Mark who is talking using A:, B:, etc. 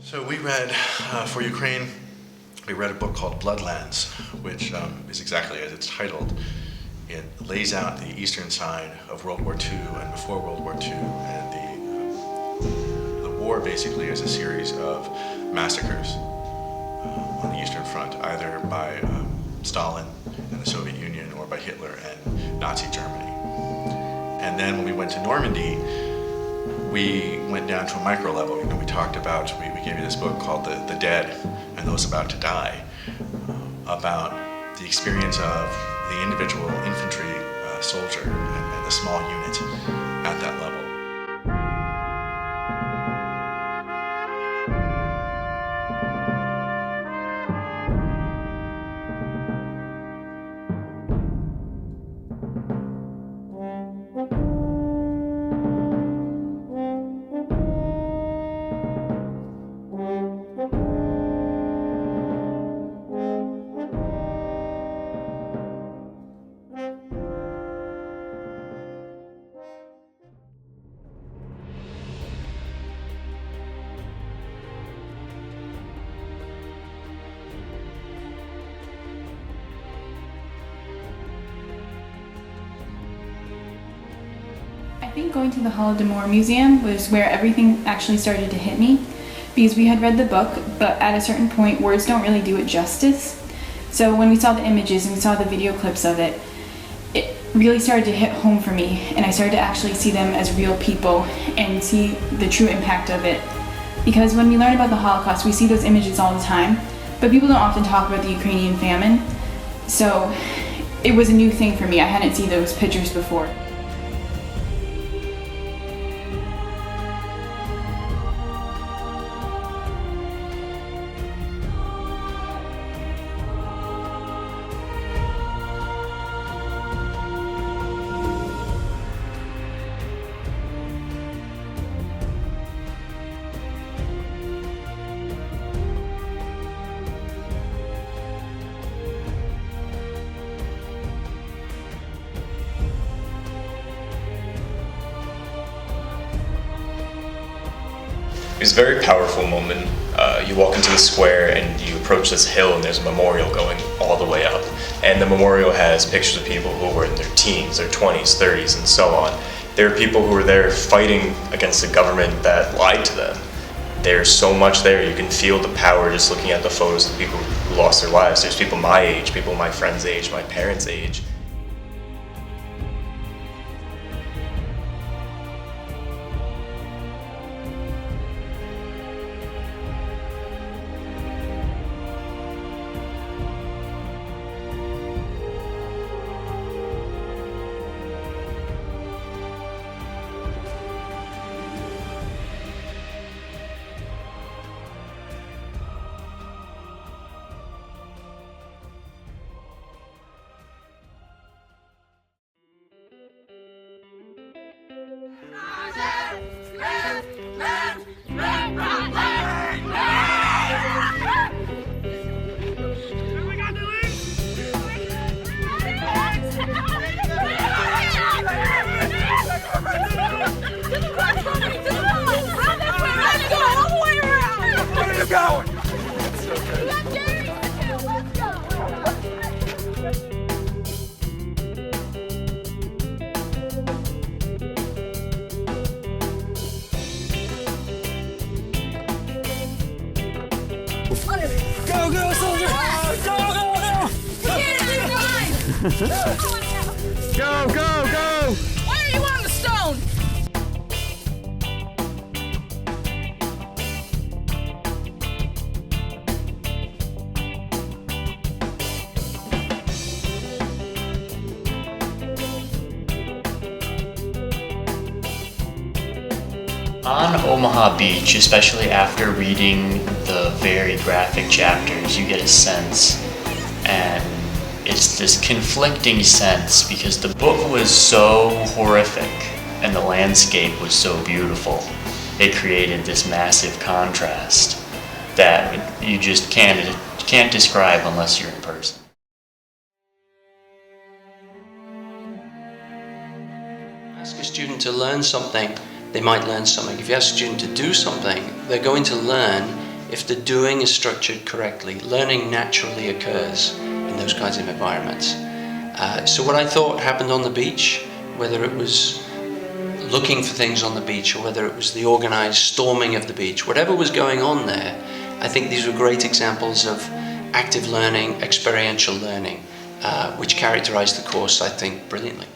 A: So we read, for Ukraine, we read a book called Bloodlands, which is exactly as it's titled. It lays out the eastern side of World War II and before World War II, and the war basically is a series of massacres on the Eastern Front, either by Stalin and the Soviet Union or by Hitler and Nazi Germany. And then when we went to Normandy, we went down to a micro level. You know, we talked about, we gave you this book called The Dead and Those About to Die, about the experience of the individual infantry soldier and the small unit at that level.
B: I think going to the Holodomor Museum was where everything actually started to hit me, because we had read the book, but at a certain point words don't really do it justice. So when we saw the images and we saw the video clips of it, it really started to hit home for me, and I started to actually see them as real people and see the true impact of it. Because when we learn about the Holocaust, we see those images all the time, but people don't often talk about the Ukrainian famine. So it was a new thing for me. I hadn't seen those pictures before.
C: It was a very powerful moment. You walk into the square and you approach this hill and there's a memorial going all the way up. And the memorial has pictures of people who were in their teens, their 20s, 30s, and so on. There are people who were there fighting against a government that lied to them. There's so much there. You can feel the power just looking at the photos of people who lost their lives. There's people my age, people my friend's age, my parents' age.
D: Go, go, soldier! Go, go, go! Go, go, go!
E: Why are you on the stone?
F: On Omaha Beach, especially after reading the very graphic chapters, you get a sense, and it's this conflicting sense because the book was so horrific and the landscape was so beautiful. It created this massive contrast that you just can't describe unless you're in person.
G: Ask a student to learn something, they might learn something. If you ask a student to do something, they're going to learn
E: if the doing is structured correctly, learning naturally occurs in those kinds of environments. So what I thought happened on the beach, whether it was looking for things on the beach or whether it was the organized storming of the beach, whatever was going on there, I think these were great examples of active learning, experiential learning, which characterized the course, I think, brilliantly.